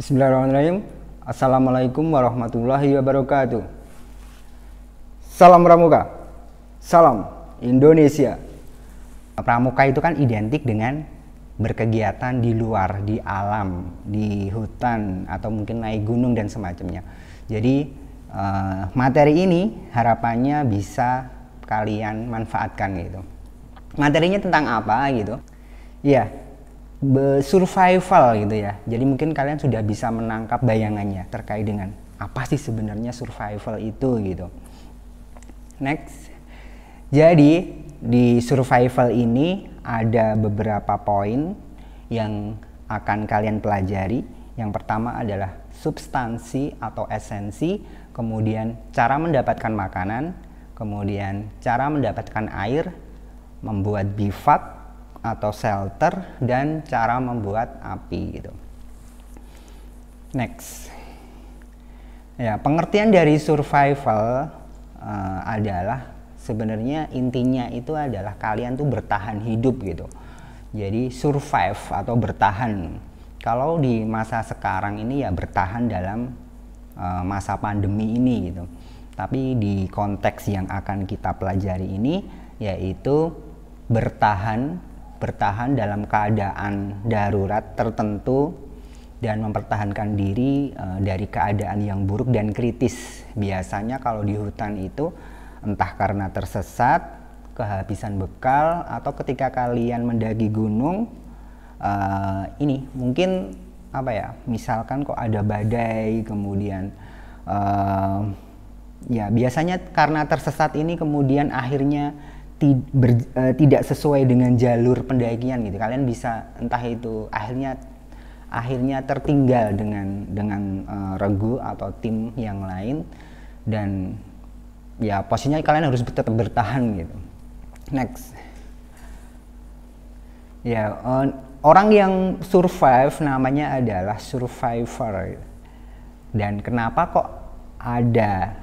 Bismillahirrahmanirrahim. Assalamualaikum warahmatullahi wabarakatuh. Salam Pramuka. Salam Indonesia. Pramuka itu kan identik dengan berkegiatan di luar, di alam, di hutan, atau mungkin naik gunung dan semacamnya. Jadi materi ini harapannya bisa kalian manfaatkan gitu. Materinya tentang apa gitu? Ya, survival gitu ya. Jadi mungkin kalian sudah bisa menangkap bayangannya terkait dengan apa sih sebenarnya survival itu gitu. Next. Jadi di survival ini ada beberapa poin yang akan kalian pelajari. Yang pertama adalah substansi atau esensi, kemudian cara mendapatkan makanan, kemudian cara mendapatkan air, membuat bivak atau shelter, dan cara membuat api gitu. Next. Ya, pengertian dari survival adalah sebenarnya intinya itu adalah kalian tuh bertahan hidup gitu. Jadi survive atau bertahan. Kalau di masa sekarang ini ya bertahan dalam masa pandemi ini gitu. Tapi di konteks yang akan kita pelajari ini yaitu bertahan dalam keadaan darurat tertentu dan mempertahankan diri dari keadaan yang buruk dan kritis. Biasanya kalau di hutan itu entah karena tersesat, kehabisan bekal, atau ketika kalian mendaki gunung, ini mungkin apa ya, misalkan kok ada badai, kemudian ya biasanya karena tersesat ini kemudian akhirnya tidak sesuai dengan jalur pendakian gitu. Kalian bisa entah itu akhirnya tertinggal dengan regu atau tim yang lain, dan ya posisinya kalian harus tetap bertahan gitu. Next. Ya, orang yang survive namanya adalah survivor. Dan kenapa kok ada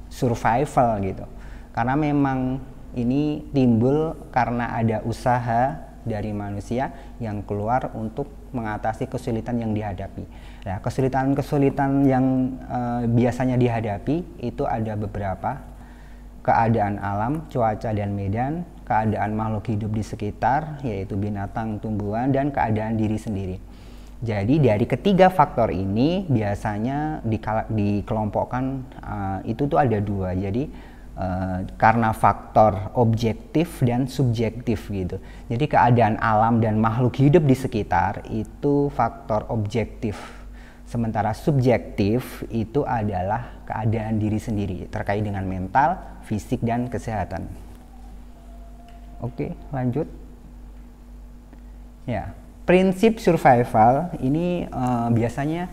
survival gitu? Karena memang ini timbul karena ada usaha dari manusia yang keluar untuk mengatasi kesulitan yang dihadapi. Nah, kesulitan-kesulitan yang biasanya dihadapi itu ada beberapa: keadaan alam, cuaca dan medan, keadaan makhluk hidup di sekitar, yaitu binatang, tumbuhan, dan keadaan diri sendiri. Jadi dari ketiga faktor ini biasanya dikelompokkan itu tuh ada dua. Jadi karena faktor objektif dan subjektif gitu. Jadi keadaan alam dan makhluk hidup di sekitar itu faktor objektif. Sementara subjektif itu adalah keadaan diri sendiri terkait dengan mental, fisik, dan kesehatan. Oke, lanjut. Ya, prinsip survival ini biasanya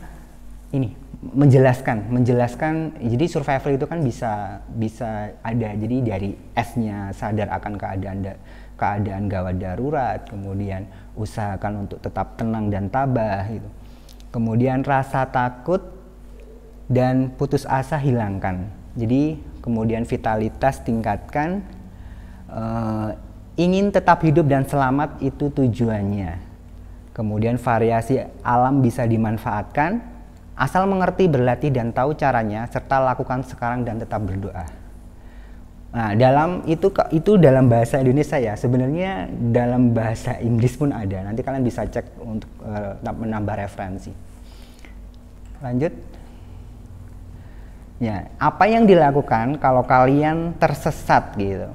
ini menjelaskan. Jadi survival itu kan bisa ada, jadi dari S-nya sadar akan keadaan gawat darurat, kemudian usahakan untuk tetap tenang dan tabah gitu. Kemudian rasa takut dan putus asa hilangkan. Jadi kemudian vitalitas tingkatkan, ingin tetap hidup dan selamat itu tujuannya. Kemudian variasi alam bisa dimanfaatkan, asal mengerti, berlatih, dan tahu caranya, serta lakukan sekarang dan tetap berdoa. Nah, dalam itu dalam bahasa Indonesia ya. Sebenarnya dalam bahasa Inggris pun ada. Nanti kalian bisa cek untuk menambah referensi. Lanjut. Ya, apa yang dilakukan kalau kalian tersesat gitu?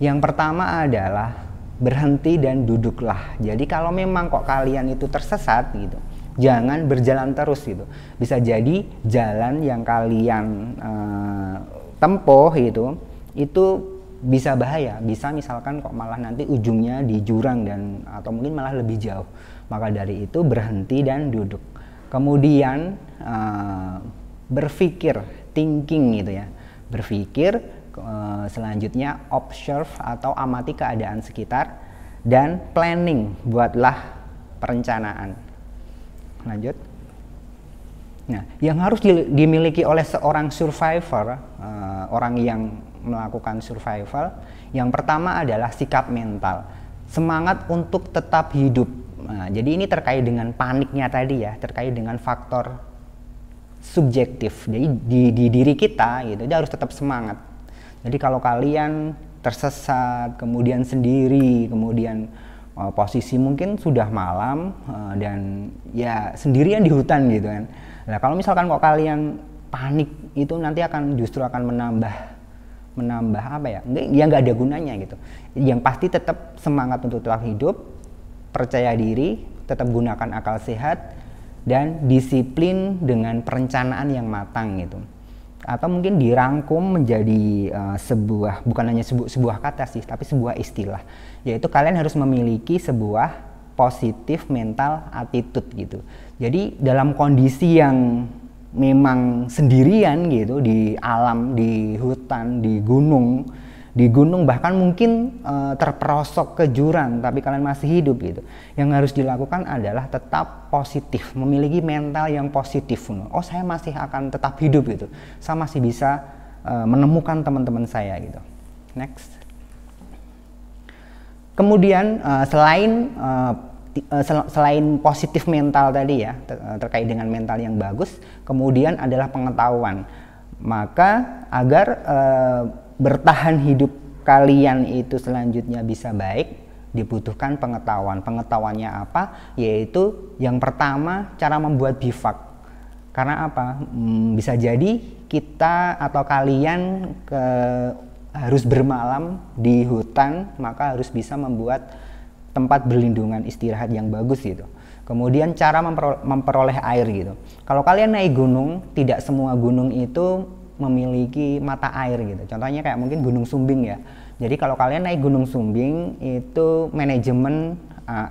Yang pertama adalah berhenti dan duduklah. Jadi kalau memang kok kalian itu tersesat gitu, jangan berjalan terus gitu. Bisa jadi jalan yang kalian tempuh itu bisa bahaya. Bisa misalkan kok malah nanti ujungnya di jurang atau mungkin malah lebih jauh. Maka dari itu berhenti dan duduk. Kemudian berpikir, thinking gitu ya. Berpikir, selanjutnya observe atau amati keadaan sekitar, dan planning, buatlah perencanaan. Lanjut. Nah, yang harus dimiliki oleh seorang survivor, orang yang melakukan survival, yang pertama adalah sikap mental, semangat untuk tetap hidup. Nah, jadi ini terkait dengan paniknya tadi ya, terkait dengan faktor subjektif. Jadi di diri kita gitu, dia harus tetap semangat. Jadi kalau kalian tersesat, kemudian sendiri, kemudian posisi mungkin sudah malam dan ya sendirian di hutan gitu kan. Nah kalau misalkan kok kalian panik itu nanti justru akan menambah apa ya? Nggak ada gunanya gitu. Yang pasti tetap semangat untuk tetap hidup, percaya diri, tetap gunakan akal sehat dan disiplin dengan perencanaan yang matang gitu. Atau mungkin dirangkum menjadi bukan hanya sebuah kata sih, tapi sebuah istilah, yaitu kalian harus memiliki sebuah positif mental attitude gitu. Jadi dalam kondisi yang memang sendirian gitu, di alam, di hutan, di gunung bahkan mungkin terperosok ke jurang, tapi kalian masih hidup gitu. Yang harus dilakukan adalah tetap positif, memiliki mental yang positif. Oh, saya masih akan tetap hidup gitu. Saya masih bisa menemukan teman-teman saya gitu. Next. Kemudian selain positif mental tadi ya, terkait dengan mental yang bagus, kemudian adalah pengetahuan. Maka agar bertahan hidup kalian itu selanjutnya bisa baik, dibutuhkan pengetahuan. Pengetahuannya apa? Yaitu yang pertama, cara membuat bivak. Karena apa? Bisa jadi kita atau kalian harus bermalam di hutan, maka harus bisa membuat tempat berlindungan istirahat yang bagus gitu. Kemudian cara memperoleh air gitu. Kalau kalian naik gunung, tidak semua gunung itu memiliki mata air gitu. Contohnya kayak mungkin Gunung Sumbing ya. Jadi kalau kalian naik Gunung Sumbing itu manajemen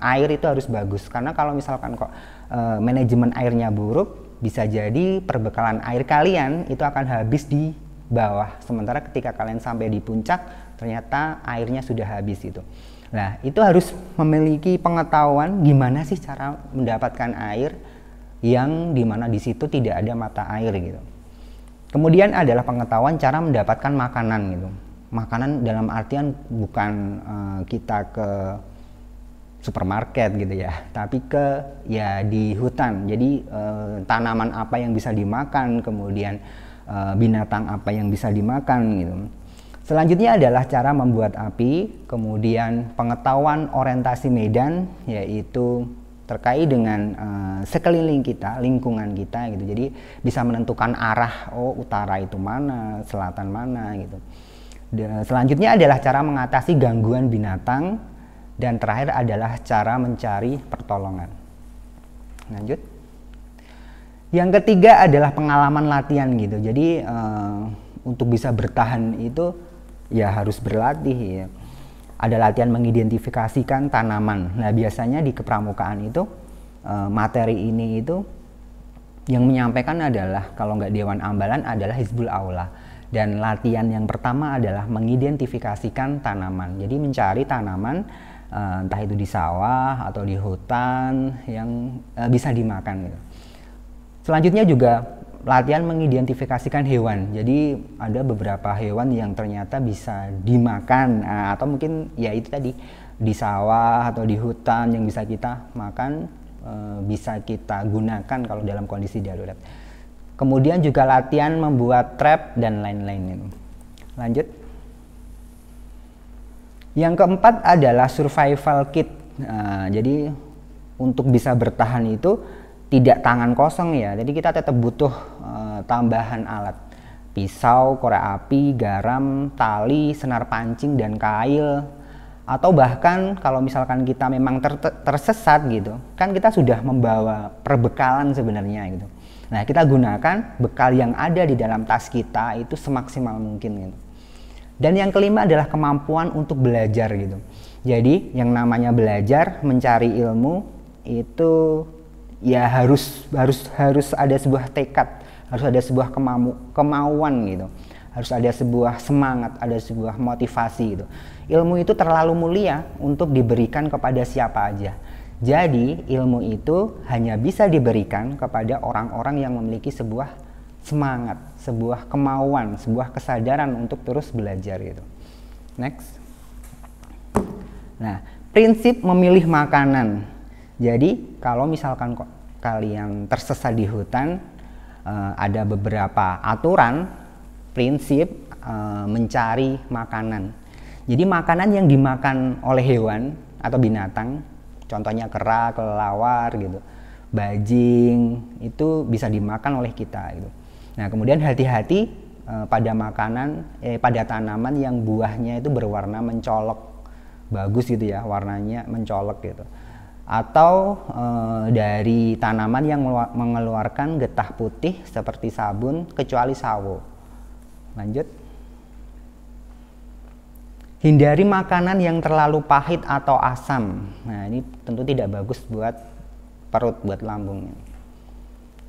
air itu harus bagus. Karena kalau misalkan manajemen airnya buruk, bisa jadi perbekalan air kalian itu akan habis di bawah. Sementara ketika kalian sampai di puncak, ternyata airnya sudah habis gitu. Nah, itu harus memiliki pengetahuan gimana sih cara mendapatkan air yang dimana di situ tidak ada mata air gitu. Kemudian adalah pengetahuan cara mendapatkan makanan gitu. Makanan dalam artian bukan kita ke supermarket gitu ya, tapi di hutan. Jadi tanaman apa yang bisa dimakan, kemudian binatang apa yang bisa dimakan gitu. Selanjutnya adalah cara membuat api, kemudian pengetahuan orientasi medan, yaitu terkait dengan sekeliling kita, lingkungan kita gitu. Jadi bisa menentukan arah, utara itu mana, selatan mana gitu. Selanjutnya adalah cara mengatasi gangguan binatang, dan terakhir adalah cara mencari pertolongan. Lanjut. Yang ketiga adalah pengalaman latihan gitu. Jadi untuk bisa bertahan itu ya harus berlatih ya. Ada latihan mengidentifikasikan tanaman. Nah biasanya di kepramukaan itu materi ini itu yang menyampaikan adalah, kalau nggak Dewan Ambalan, adalah Hizbul Aula. Dan latihan yang pertama adalah mengidentifikasikan tanaman. Jadi mencari tanaman entah itu di sawah atau di hutan yang bisa dimakan gitu. Selanjutnya juga latihan mengidentifikasikan hewan. Jadi ada beberapa hewan yang ternyata bisa dimakan, atau mungkin ya itu tadi di sawah atau di hutan yang bisa kita makan, bisa kita gunakan kalau dalam kondisi darurat. Kemudian juga latihan membuat trap dan lain-lain. Lanjut. Yang keempat adalah survival kit. Jadi untuk bisa bertahan itu tidak tangan kosong ya, jadi kita tetap butuh tambahan alat. Pisau, korek api, garam, tali, senar pancing, dan kail. Atau bahkan kalau misalkan kita memang tersesat gitu, kan kita sudah membawa perbekalan sebenarnya gitu. Nah kita gunakan bekal yang ada di dalam tas kita itu semaksimal mungkin gitu. Dan yang kelima adalah kemampuan untuk belajar gitu. Jadi yang namanya belajar, mencari ilmu itu ya harus ada sebuah tekad, harus ada sebuah kemauan gitu, harus ada sebuah semangat, ada sebuah motivasi gitu. Ilmu itu terlalu mulia untuk diberikan kepada siapa aja. Jadi ilmu itu hanya bisa diberikan kepada orang-orang yang memiliki sebuah semangat, sebuah kemauan, sebuah kesadaran untuk terus belajar gitu. Next. Nah, prinsip memilih makanan. Jadi kalau misalkan kalian tersesat di hutan, ada beberapa aturan, prinsip mencari makanan. Jadi makanan yang dimakan oleh hewan atau binatang, contohnya kera, kelelawar gitu, bajing, itu bisa dimakan oleh kita gitu. Nah, kemudian hati-hati pada pada tanaman yang buahnya itu berwarna mencolok, bagus gitu ya, warnanya mencolok gitu. Atau dari tanaman yang mengeluarkan getah putih seperti sabun, kecuali sawo. Lanjut. Hindari makanan yang terlalu pahit atau asam. Nah, ini tentu tidak bagus buat perut, buat lambung.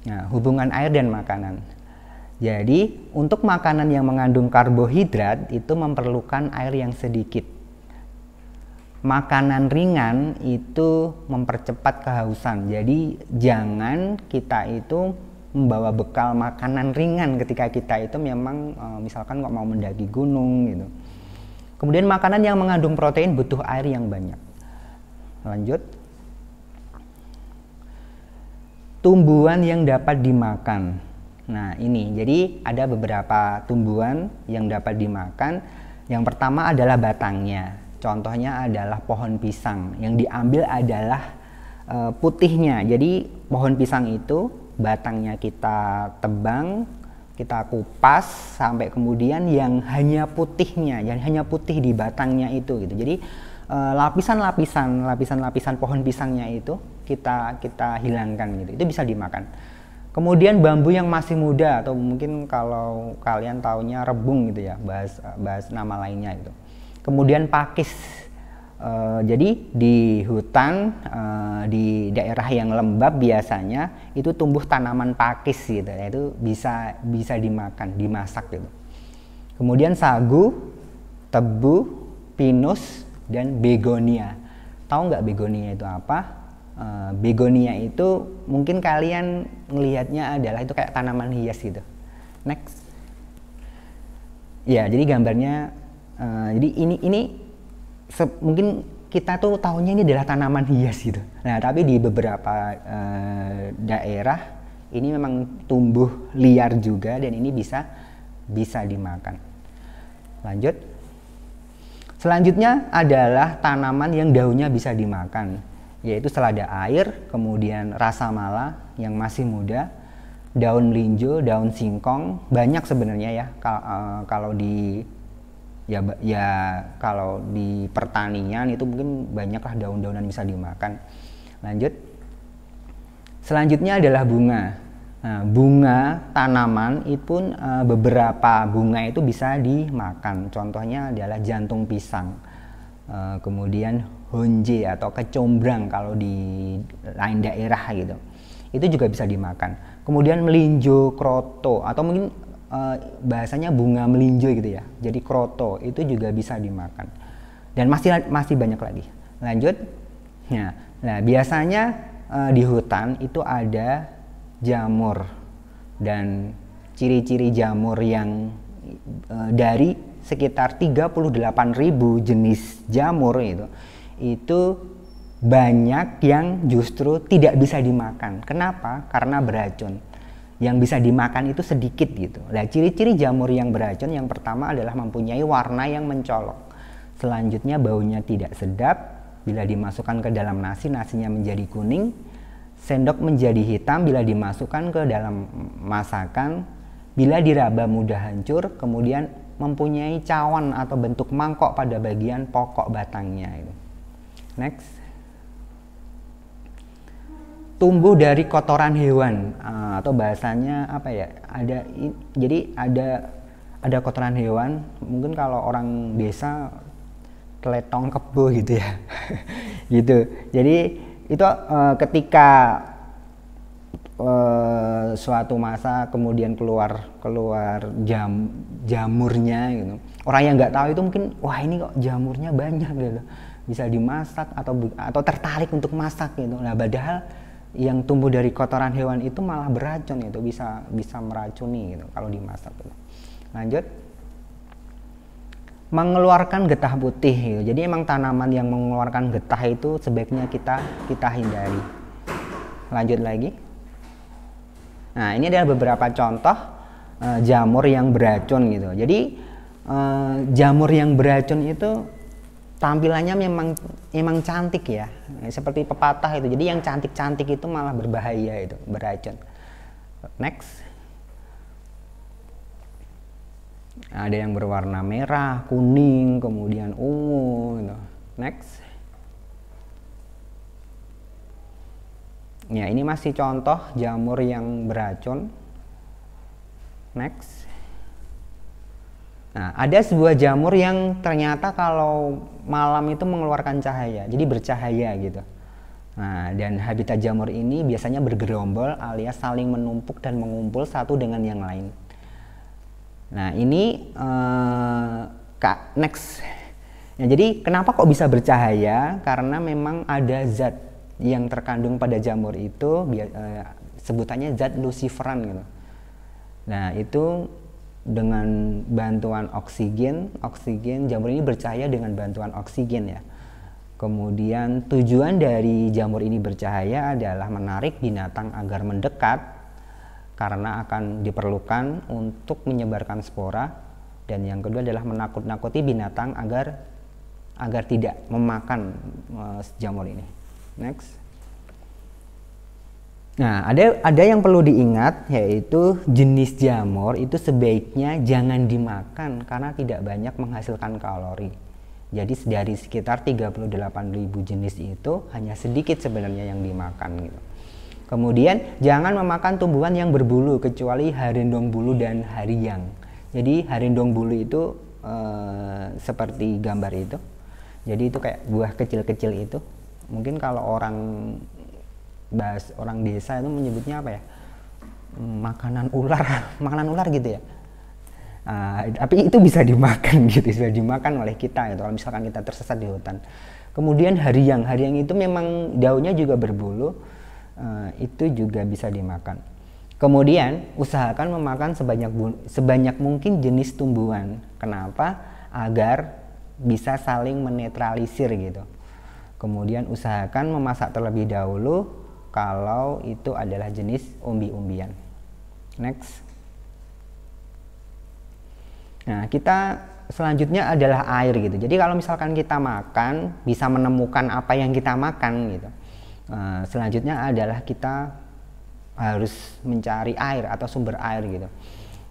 Nah, hubungan air dan makanan. Jadi, untuk makanan yang mengandung karbohidrat itu memerlukan air yang sedikit. Makanan ringan itu mempercepat kehausan. Jadi, jangan kita itu membawa bekal makanan ringan ketika kita itu memang misalkan kok mau mendaki gunung gitu. Kemudian makanan yang mengandung protein butuh air yang banyak. Lanjut. Tumbuhan yang dapat dimakan. Nah, ini jadi ada beberapa tumbuhan yang dapat dimakan. Yang pertama adalah batangnya. Contohnya adalah pohon pisang. Yang diambil adalah putihnya. Jadi pohon pisang itu batangnya kita tebang, kita kupas sampai kemudian yang hanya putihnya, yang hanya putih di batangnya itu gitu. Jadi lapisan pohon pisangnya itu kita hilangkan gitu. Itu bisa dimakan. Kemudian bambu yang masih muda, atau mungkin kalau kalian taunya rebung gitu ya, bahas nama lainnya gitu. Kemudian pakis. Jadi di hutan, di daerah yang lembab biasanya itu tumbuh tanaman pakis gitu, itu bisa dimakan, dimasak gitu. Kemudian sagu, tebu, pinus, dan begonia. Tahu nggak begonia itu apa? Begonia itu mungkin kalian melihatnya adalah itu kayak tanaman hias gitu. Next. Ya, jadi gambarnya, jadi ini mungkin kita tuh tahunya ini adalah tanaman hias gitu. Nah, tapi di beberapa daerah ini memang tumbuh liar juga dan ini bisa dimakan. Lanjut. Selanjutnya adalah tanaman yang daunnya bisa dimakan, yaitu selada air, kemudian rasa mala yang masih muda, daun melinjo, daun singkong, banyak sebenarnya ya kalau di kalau di pertanian itu mungkin banyaklah daun-daunan bisa dimakan. Lanjut. Selanjutnya adalah bunga. Nah, bunga tanaman itu pun beberapa bunga itu bisa dimakan. Contohnya adalah jantung pisang. Kemudian honje atau kecombrang kalau di lain daerah gitu. Itu juga bisa dimakan. Kemudian melinjo, kroto, atau mungkin bahasanya bunga melinjo gitu ya. Jadi kroto itu juga bisa dimakan. Dan masih banyak lagi. Lanjut. Nah, biasanya di hutan itu ada jamur, dan ciri-ciri jamur yang dari sekitar 38.000 jenis jamur itu banyak yang justru tidak bisa dimakan. Kenapa? Karena beracun. Yang bisa dimakan itu sedikit gitu. Nah, ciri-ciri jamur yang beracun yang pertama adalah mempunyai warna yang mencolok. Selanjutnya baunya tidak sedap. Bila dimasukkan ke dalam nasi, nasinya menjadi kuning. Sendok menjadi hitam bila dimasukkan ke dalam masakan. Bila diraba mudah hancur. Kemudian mempunyai cawan atau bentuk mangkok pada bagian pokok batangnya. Next. Tumbuh dari kotoran hewan, atau bahasanya apa ya? Jadi ada kotoran hewan. Mungkin kalau orang desa teletong kebo gitu ya. Gitu. Jadi itu ketika suatu masa kemudian keluar jamurnya gitu. Orang yang nggak tahu itu mungkin, wah ini kok jamurnya banyak gitu, bisa dimasak atau tertarik untuk masak gitu. Nah, padahal yang tumbuh dari kotoran hewan itu malah beracun, itu bisa meracuni gitu kalau dimasak gitu. Lanjut. mengeluarkan getah putih gitu. Jadi emang tanaman yang mengeluarkan getah itu sebaiknya kita hindari. Lanjut lagi. Nah, ini adalah beberapa contoh jamur yang beracun gitu. Jadi jamur yang beracun itu tampilannya memang cantik ya, seperti pepatah itu. Jadi yang cantik-cantik itu malah berbahaya, itu beracun. Next. Ada yang berwarna merah, kuning, kemudian ungu gitu. Next. Ya, ini masih contoh jamur yang beracun. Next. Nah, ada sebuah jamur yang ternyata kalau malam itu mengeluarkan cahaya, jadi bercahaya gitu. Nah, dan habitat jamur ini biasanya bergerombol alias saling menumpuk dan mengumpul satu dengan yang lain. Nah, ini next. Ya, jadi kenapa kok bisa bercahaya? Karena memang ada zat yang terkandung pada jamur itu, sebutannya zat luciferan gitu. Nah, itu dengan bantuan oksigen jamur ini bercahaya dengan bantuan oksigen ya. Kemudian tujuan dari jamur ini bercahaya adalah menarik binatang agar mendekat, karena akan diperlukan untuk menyebarkan spora, dan yang kedua adalah menakut-nakuti binatang agar tidak memakan jamur ini. Next. Nah, ada yang perlu diingat, yaitu jenis jamur itu sebaiknya jangan dimakan karena tidak banyak menghasilkan kalori. Jadi dari sekitar 38.000 jenis itu hanya sedikit sebenarnya yang dimakan gitu. Kemudian jangan memakan tumbuhan yang berbulu kecuali harendong bulu dan hariyang. Jadi harendong bulu itu seperti gambar itu. Jadi itu kayak buah kecil-kecil itu. Mungkin kalau orang desa itu menyebutnya apa ya? Makanan ular gitu ya. Tapi itu bisa dimakan gitu, bisa dimakan oleh kita gitu, kalau misalkan kita tersesat di hutan. Kemudian hariyang itu memang daunnya juga berbulu. Itu juga bisa dimakan. Kemudian usahakan memakan sebanyak mungkin jenis tumbuhan. Kenapa? Agar bisa saling menetralisir gitu. Kemudian usahakan memasak terlebih dahulu kalau itu adalah jenis umbi-umbian. Next. Nah, kita selanjutnya adalah air gitu. Jadi kalau misalkan kita makan bisa menemukan apa yang kita makan gitu. Selanjutnya adalah kita harus mencari air atau sumber air gitu.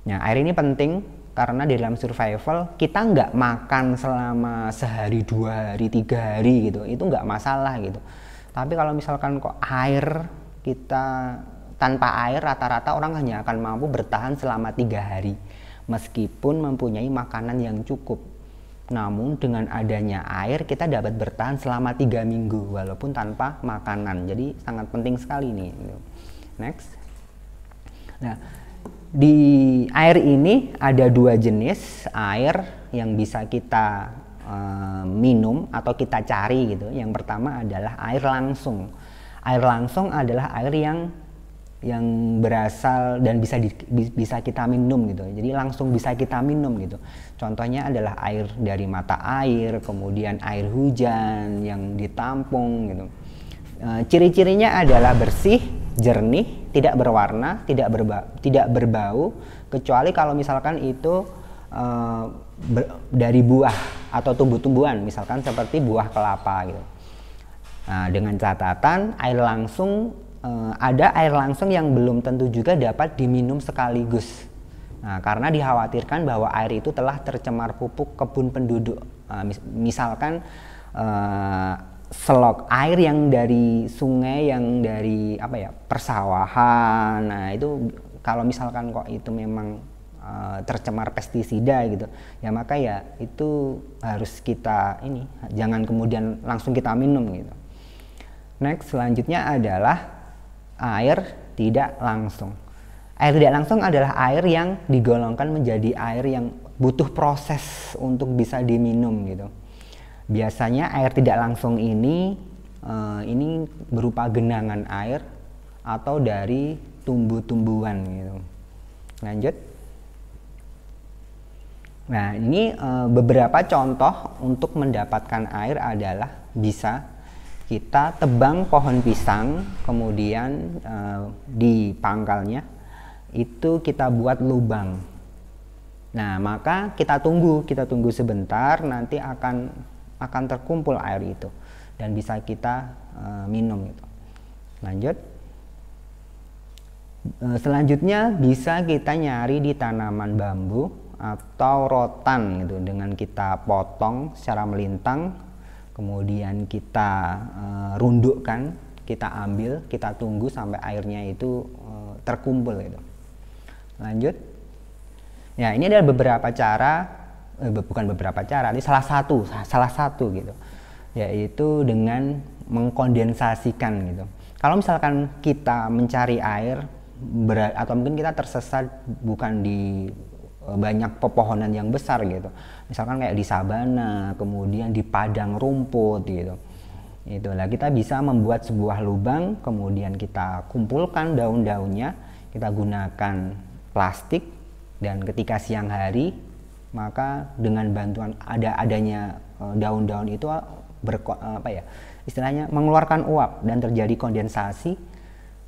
Nah, air ini penting karena di dalam survival kita nggak makan selama sehari, 2 hari, 3 hari gitu, itu nggak masalah gitu. Tapi kalau misalkan kok air kita tanpa air, rata-rata orang hanya akan mampu bertahan selama 3 hari meskipun mempunyai makanan yang cukup. Namun dengan adanya air kita dapat bertahan selama 3 minggu walaupun tanpa makanan. Jadi sangat penting sekali nih. Next. Nah, di air ini ada 2 jenis air yang bisa kita minum atau kita cari gitu. Yang pertama adalah air langsung. Air langsung adalah air yang berasal dan bisa kita minum gitu. Jadi langsung bisa kita minum gitu. Contohnya adalah air dari mata air, kemudian air hujan yang ditampung gitu. Ciri-cirinya adalah bersih, jernih, tidak berwarna, tidak berbau, kecuali kalau misalkan itu dari buah atau tumbuh-tumbuhan, misalkan seperti buah kelapa gitu. Nah, dengan catatan air langsung, ada air langsung yang belum tentu juga dapat diminum sekaligus. Nah, karena dikhawatirkan bahwa air itu telah tercemar pupuk kebun penduduk. Misalkan selok air yang dari sungai, yang dari persawahan. Nah, itu kalau misalkan kok itu memang tercemar pestisida gitu, ya maka ya itu harus kita jangan kemudian langsung kita minum gitu. Next, selanjutnya adalah air tidak langsung. Air tidak langsung adalah air yang digolongkan menjadi air yang butuh proses untuk bisa diminum gitu. Biasanya air tidak langsung ini berupa genangan air atau dari tumbuh-tumbuhan gitu. Lanjut. Nah, ini beberapa contoh untuk mendapatkan air adalah bisa kita tebang pohon pisang, kemudian di pangkalnya itu kita buat lubang. Nah, maka kita tunggu sebentar, nanti akan terkumpul air itu dan bisa kita minum gitu. Lanjut. Selanjutnya bisa kita nyari di tanaman bambu atau rotan gitu, dengan kita potong secara melintang, kemudian kita rundukkan, kita ambil, kita tunggu sampai airnya itu terkumpul gitu. Lanjut. Ya, ini adalah beberapa cara, bukan beberapa cara, ini salah satu gitu, yaitu dengan mengkondensasikan gitu. Kalau misalkan kita mencari air atau mungkin kita tersesat bukan di banyak pepohonan yang besar gitu, misalkan kayak di sabana, kemudian di padang rumput gitu, itulah kita bisa membuat sebuah lubang, kemudian kita kumpulkan daun-daunnya, kita gunakan plastik, dan ketika siang hari maka dengan bantuan adanya daun-daun itu istilahnya mengeluarkan uap dan terjadi kondensasi,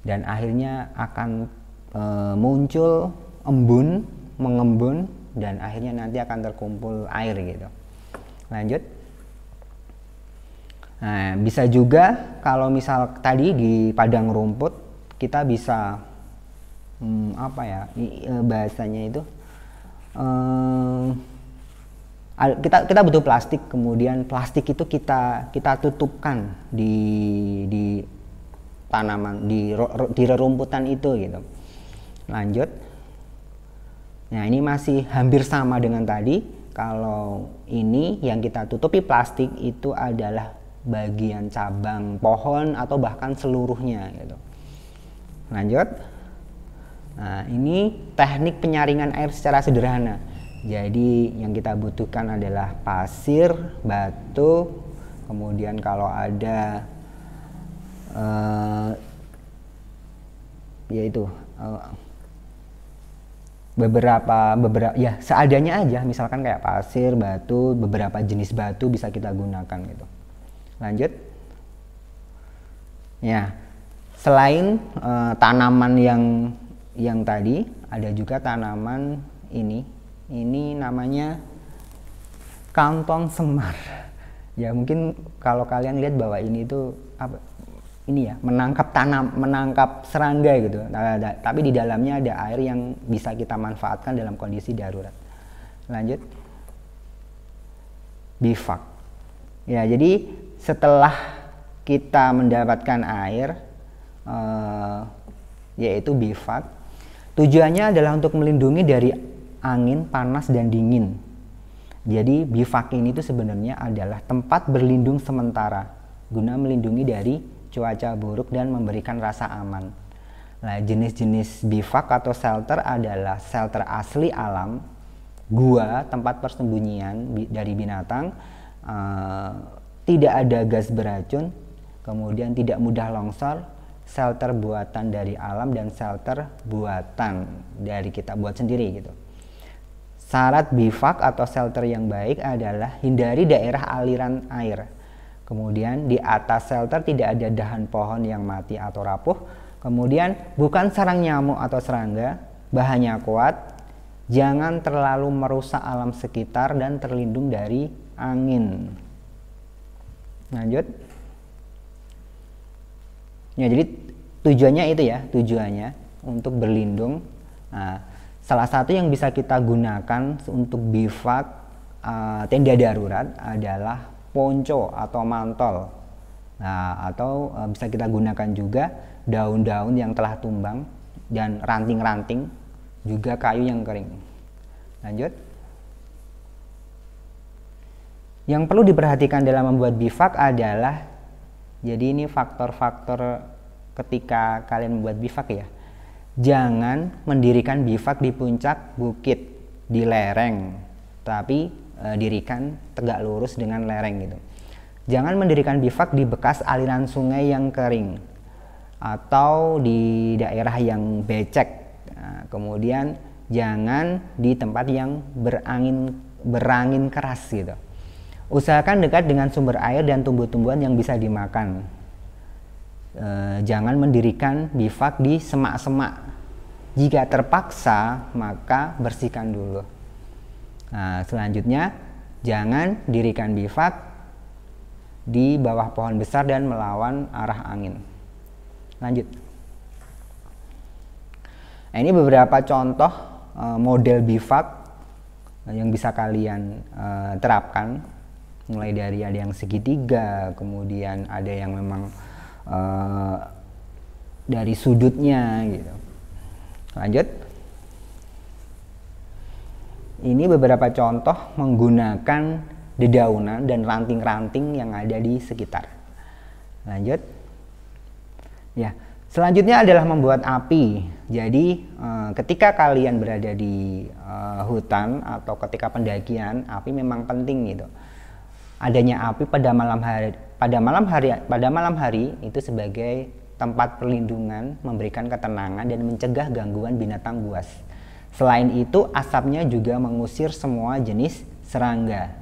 dan akhirnya akan muncul embun, mengembun, dan akhirnya nanti akan terkumpul air gitu. Lanjut. Nah, bisa juga kalau misal tadi di padang rumput kita bisa bahasanya itu kita butuh plastik, kemudian plastik itu kita tutupkan di tanaman, di rerumputan itu gitu. Lanjut. Nah, ini masih hampir sama dengan tadi. Kalau ini yang kita tutupi plastik itu adalah bagian cabang pohon atau bahkan seluruhnya gitu. Lanjut. Nah, ini teknik penyaringan air secara sederhana. Jadi yang kita butuhkan adalah pasir, batu, kemudian kalau ada beberapa ya seadanya aja, misalkan kayak pasir, batu, beberapa jenis batu bisa kita gunakan gitu. Lanjut. Ya, selain tanaman yang tadi, ada juga tanaman ini namanya kantong semar. Ya, mungkin kalau kalian lihat bahwa ini tuh menangkap serangga gitu. Tapi di dalamnya ada air yang bisa kita manfaatkan dalam kondisi darurat. Lanjut. Bivak. Ya, jadi setelah kita mendapatkan air, yaitu bivak, tujuannya adalah untuk melindungi dari angin, panas, dan dingin. Jadi bivak ini tuh sebenarnya adalah tempat berlindung sementara guna melindungi dari cuaca buruk dan memberikan rasa aman. Nah, jenis-jenis bivak atau shelter adalah shelter asli alam, gua, tempat persembunyian dari binatang, tidak ada gas beracun, kemudian tidak mudah longsor, shelter buatan dari alam, dan shelter buatan dari kita buat sendiri gitu. Syarat bivak atau shelter yang baik adalah hindari daerah aliran air. Kemudian di atas shelter tidak ada dahan pohon yang mati atau rapuh. Kemudian bukan sarang nyamuk atau serangga, bahannya kuat, jangan terlalu merusak alam sekitar, dan terlindung dari angin. Lanjut. Ya, jadi tujuannya itu ya, tujuannya untuk berlindung. Nah, salah satu yang bisa kita gunakan untuk bivak tenda darurat adalah ponco atau mantol. Nah, atau bisa kita gunakan juga daun-daun yang telah tumbang dan ranting-ranting, juga kayu yang kering. Lanjut. Yang perlu diperhatikan dalam membuat bivak adalah, jadi ini faktor-faktor ketika kalian membuat bivak ya. Jangan mendirikan bivak di puncak bukit, di lereng, tapi dirikan tegak lurus dengan lereng gitu. Jangan mendirikan bivak di bekas aliran sungai yang kering atau di daerah yang becek. Nah, kemudian jangan di tempat yang berangin berangin keras gitu. Usahakan dekat dengan sumber air dan tumbuh-tumbuhan yang bisa dimakan. Jangan mendirikan bivak di semak-semak. Jika terpaksa, maka bersihkan dulu. Nah, selanjutnya, jangan dirikan bivak di bawah pohon besar dan melawan arah angin. Lanjut. Nah, ini beberapa contoh model bivak yang bisa kalian terapkan. Mulai dari ada yang segitiga, kemudian ada yang memang dari sudutnya gitu. Lanjut. Ini beberapa contoh menggunakan dedaunan dan ranting-ranting yang ada di sekitar. Lanjut. Ya, selanjutnya adalah membuat api. Jadi ketika kalian berada di hutan atau ketika pendakian, api memang penting gitu. Adanya api pada malam hari itu sebagai tempat perlindungan, memberikan ketenangan dan mencegah gangguan binatang buas. Selain itu, asapnya juga mengusir semua jenis serangga.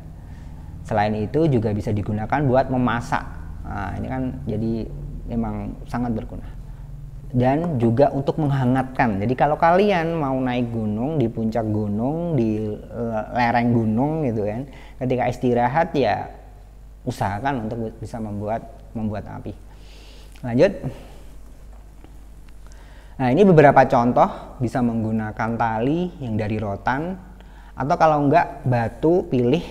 Selain itu juga bisa digunakan buat memasak. Nah, ini kan jadi memang sangat berguna. Dan juga untuk menghangatkan. Jadi kalau kalian mau naik gunung, di puncak gunung, di lereng gunung gitu kan, ketika istirahat ya usahakan untuk bisa membuat api. Lanjut. Nah, ini beberapa contoh, bisa menggunakan tali yang dari rotan, atau kalau enggak batu, pilih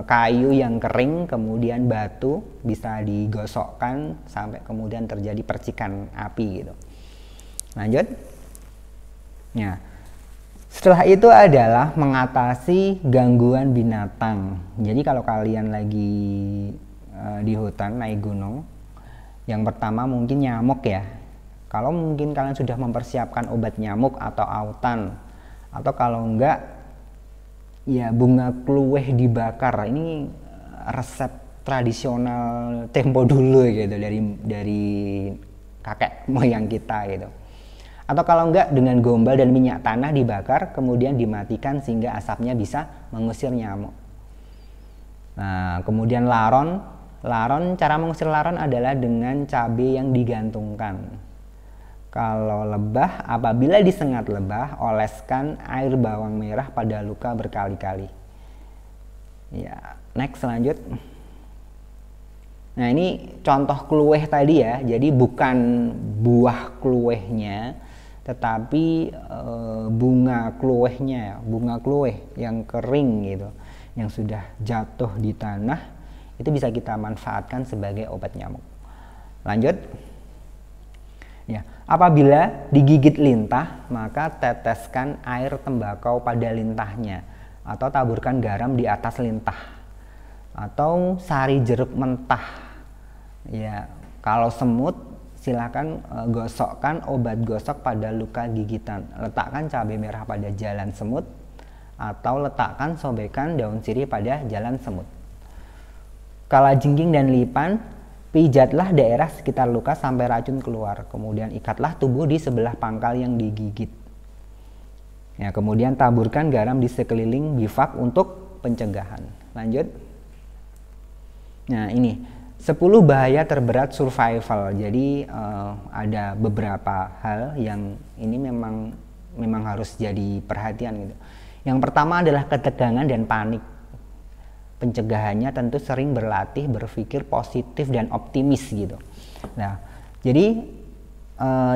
kayu yang kering, kemudian batu bisa digosokkan sampai kemudian terjadi percikan api gitu. Lanjut. Nah, setelah itu adalah mengatasi gangguan binatang. Jadi kalau kalian lagi di hutan naik gunung, yang pertama mungkin nyamuk ya. Kalau mungkin kalian sudah mempersiapkan obat nyamuk atau autan, atau kalau enggak ya bunga kluweh dibakar. Ini resep tradisional tempo dulu gitu dari kakek moyang kita gitu. Atau kalau enggak dengan gombal dan minyak tanah dibakar kemudian dimatikan sehingga asapnya bisa mengusir nyamuk. Nah, kemudian laron, cara mengusir laron adalah dengan cabai yang digantungkan. Kalau lebah, apabila disengat lebah, oleskan air bawang merah pada luka berkali-kali. Ya, next lanjut. Nah, ini contoh kluweh tadi ya. Jadi bukan buah kluwehnya, tetapi bunga kluwehnya, bunga kluweh yang kering gitu, yang sudah jatuh di tanah, itu bisa kita manfaatkan sebagai obat nyamuk. Lanjut. Ya, apabila digigit lintah, maka teteskan air tembakau pada lintahnya atau taburkan garam di atas lintah atau sari jeruk mentah. Ya, kalau semut silakan gosokkan obat gosok pada luka gigitan. Letakkan cabai merah pada jalan semut atau letakkan sobekan daun sirih pada jalan semut. Kalajengking dan lipan, pijatlah daerah sekitar luka sampai racun keluar. Kemudian ikatlah tubuh di sebelah pangkal yang digigit. Ya, kemudian taburkan garam di sekeliling bivak untuk pencegahan. Lanjut. Nah, ini 10 bahaya terberat survival. Jadi ada beberapa hal yang ini memang harus jadi perhatian gitu. Yang pertama adalah ketegangan dan panik. Pencegahannya tentu sering berlatih berpikir positif dan optimis gitu. Nah, jadi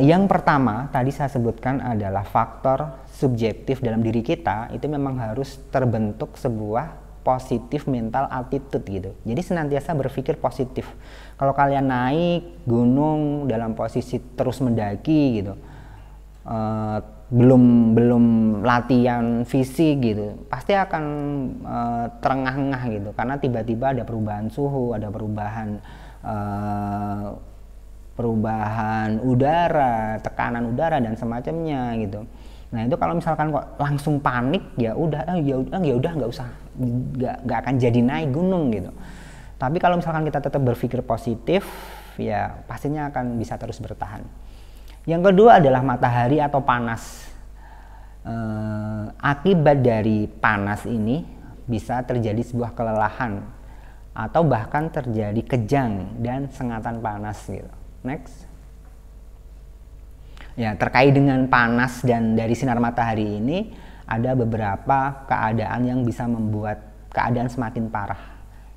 yang pertama tadi saya sebutkan adalah faktor subjektif dalam diri kita, itu memang harus terbentuk sebuah positif mental attitude gitu. Jadi senantiasa berpikir positif. Kalau kalian naik gunung dalam posisi terus mendaki gitu, belum latihan fisik gitu, pasti akan terengah-engah gitu, karena tiba-tiba ada perubahan suhu, ada perubahan udara, tekanan udara dan semacamnya gitu. Nah, itu kalau misalkan kok langsung panik, ya udah nggak usah, nggak akan jadi naik gunung gitu. Tapi kalau misalkan kita tetap berpikir positif, ya pastinya akan bisa terus bertahan. Yang kedua adalah matahari atau panas. Akibat dari panas ini, bisa terjadi sebuah kelelahan atau bahkan terjadi kejang dan sengatan panas gitu. Next. Ya, terkait dengan panas dan dari sinar matahari ini ada beberapa keadaan yang bisa membuat keadaan semakin parah.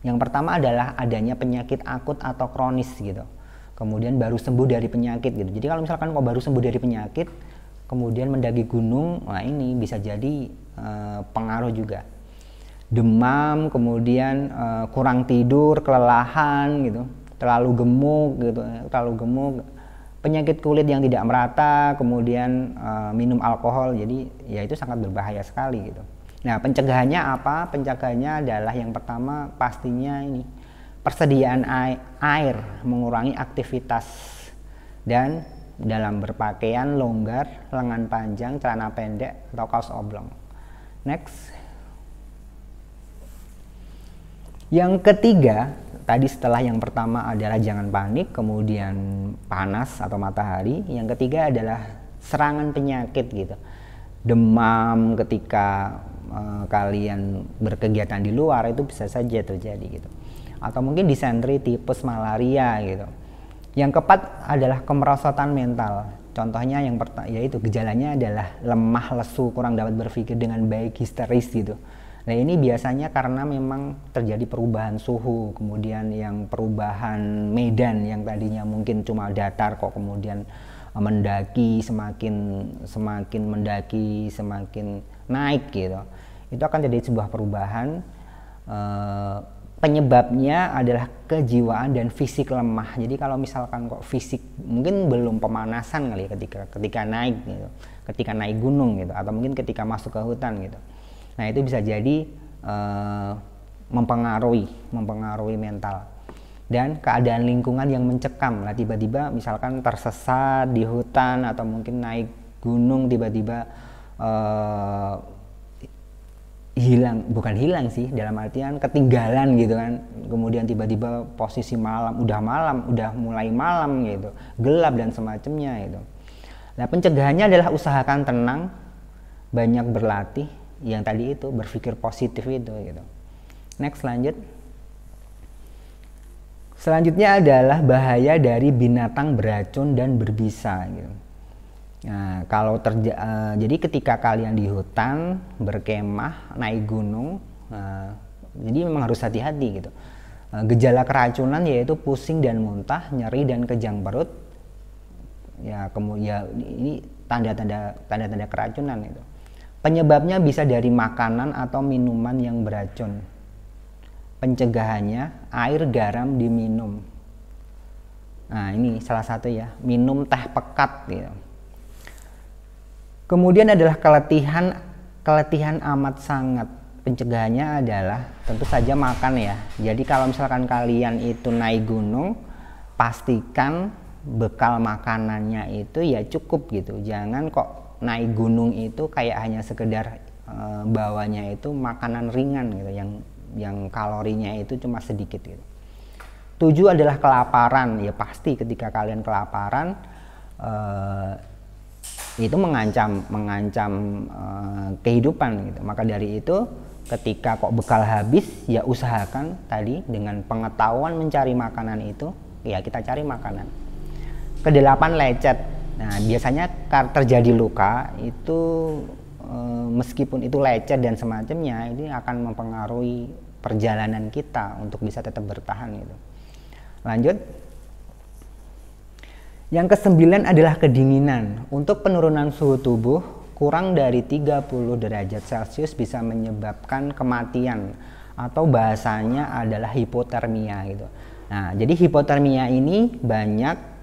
Yang pertama adalah adanya penyakit akut atau kronis gitu. Kemudian baru sembuh dari penyakit gitu. Jadi kalau misalkan kok baru sembuh dari penyakit, kemudian mendaki gunung, nah ini bisa jadi pengaruh juga. Demam, kemudian kurang tidur, kelelahan gitu, terlalu gemuk, penyakit kulit yang tidak merata, kemudian minum alkohol, jadi ya itu sangat berbahaya sekali gitu. Nah, pencegahannya apa? Pencegahannya adalah yang pertama pastinya ini persediaan air, mengurangi aktivitas, dan dalam berpakaian longgar, lengan panjang, celana pendek, atau kaos oblong. Next. Yang ketiga, tadi setelah yang pertama adalah jangan panik, kemudian panas atau matahari. Yang ketiga adalah serangan penyakit gitu. Demam ketika kalian berkegiatan di luar itu bisa saja terjadi gitu. Atau mungkin disentri, tipes, malaria gitu. Yang keempat adalah kemerosotan mental. Contohnya yang yaitu gejalanya adalah lemah, lesu, kurang dapat berpikir dengan baik, histeris gitu. Nah, ini biasanya karena memang terjadi perubahan suhu, kemudian yang perubahan medan yang tadinya mungkin cuma datar kok kemudian mendaki, semakin mendaki semakin naik gitu. Itu akan jadi sebuah perubahan. Penyebabnya adalah kejiwaan dan fisik lemah. Jadi kalau misalkan kok fisik mungkin belum pemanasan kali ya ketika naik gitu, ketika naik gunung gitu, atau mungkin ketika masuk ke hutan gitu. Nah, itu bisa jadi mempengaruhi mental dan keadaan lingkungan yang mencekam lah, tiba-tiba misalkan tersesat di hutan atau mungkin naik gunung tiba-tiba bukan hilang sih, dalam artian ketinggalan gitu kan, kemudian tiba-tiba posisi malam, udah mulai malam gitu, gelap dan semacamnya gitu. Nah, pencegahannya adalah usahakan tenang, banyak berlatih, yang tadi itu berpikir positif itu gitu. Next, lanjut. Selanjutnya adalah bahaya dari binatang beracun dan berbisa gitu. Nah, jadi ketika kalian di hutan berkemah, naik gunung, jadi memang harus hati-hati gitu. Gejala keracunan yaitu pusing dan muntah, nyeri dan kejang perut. Ya, kemudian ini tanda-tanda keracunan itu. Penyebabnya bisa dari makanan atau minuman yang beracun. Pencegahannya air garam diminum. Nah, ini salah satu ya, minum teh pekat gitu. Kemudian adalah keletihan amat sangat. Pencegahannya adalah tentu saja makan ya. Jadi kalau misalkan kalian itu naik gunung, pastikan bekal makanannya itu ya cukup gitu. Jangan kok naik gunung itu kayak hanya sekedar bawanya itu makanan ringan gitu, yang kalorinya itu cuma sedikit gitu. 7 adalah kelaparan. Ya pasti ketika kalian kelaparan itu mengancam kehidupan gitu. Maka dari itu ketika kok bekal habis, ya usahakan tadi dengan pengetahuan mencari makanan itu, ya kita cari makanan. Kedelapan, lecet. Nah, biasanya terjadi luka itu meskipun itu lecet dan semacamnya, ini akan mempengaruhi perjalanan kita untuk bisa tetap bertahan gitu. Lanjut. Yang ke-9 adalah kedinginan. Untuk penurunan suhu tubuh kurang dari 30 derajat Celcius bisa menyebabkan kematian, atau bahasanya adalah hipotermia gitu. Nah, jadi hipotermia ini banyak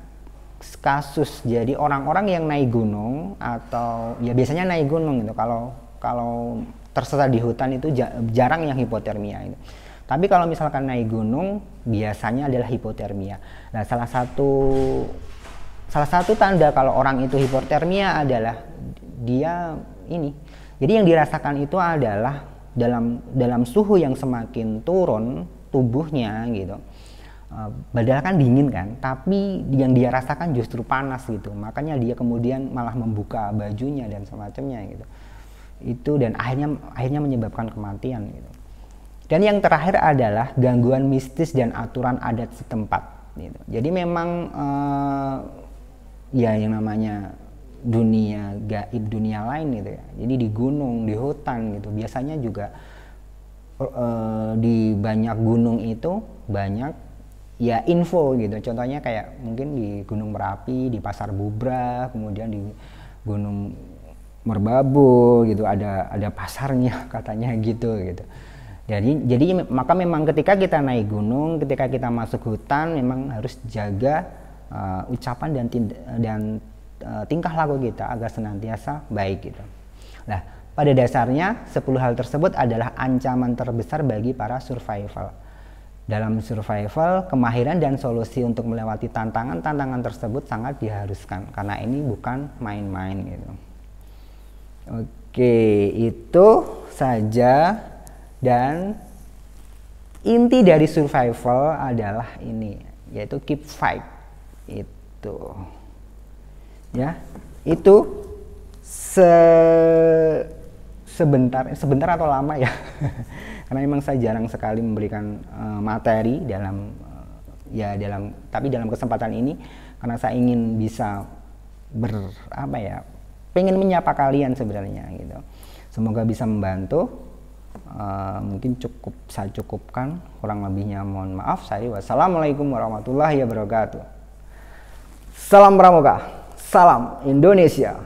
kasus. Jadi orang-orang yang naik gunung atau ya biasanya naik gunung gitu, kalau tersesat di hutan itu jarang yang hipotermia gitu. Tapi kalau misalkan naik gunung biasanya adalah hipotermia. Nah, salah satu tanda kalau orang itu hipotermia adalah dia ini. Jadi yang dirasakan itu adalah dalam suhu yang semakin turun tubuhnya gitu. Padahal kan dingin kan, tapi yang dia rasakan justru panas gitu. Makanya dia kemudian malah membuka bajunya dan semacamnya gitu. Itu dan akhirnya menyebabkan kematian gitu. Dan yang terakhir adalah gangguan mistis dan aturan adat setempat gitu. Jadi memang ya yang namanya dunia gaib, dunia lain gitu ya. Jadi di gunung, di hutan gitu. Biasanya juga di banyak gunung itu banyak ya info gitu. Contohnya kayak mungkin di Gunung Merapi, di Pasar Bubra, kemudian di Gunung Merbabu gitu ada pasarnya katanya gitu. Jadi maka memang ketika kita naik gunung, ketika kita masuk hutan memang harus jaga ucapan dan tingkah laku kita agar senantiasa baik gitu. Nah, pada dasarnya 10 hal tersebut adalah ancaman terbesar bagi para survival. Dalam survival, kemahiran dan solusi untuk melewati tantangan tersebut sangat diharuskan karena ini bukan main-main gitu. Oke, itu saja. Dan inti dari survival adalah ini, yaitu keep fight. Itu ya, itu sebentar atau lama ya karena memang saya jarang sekali memberikan materi dalam kesempatan ini karena saya ingin bisa pengen menyapa kalian sebenarnya gitu. Semoga bisa membantu. Mungkin saya cukupkan, kurang lebihnya mohon maaf. Wassalamualaikum warahmatullahi wabarakatuh. Salam Pramuka, salam Indonesia.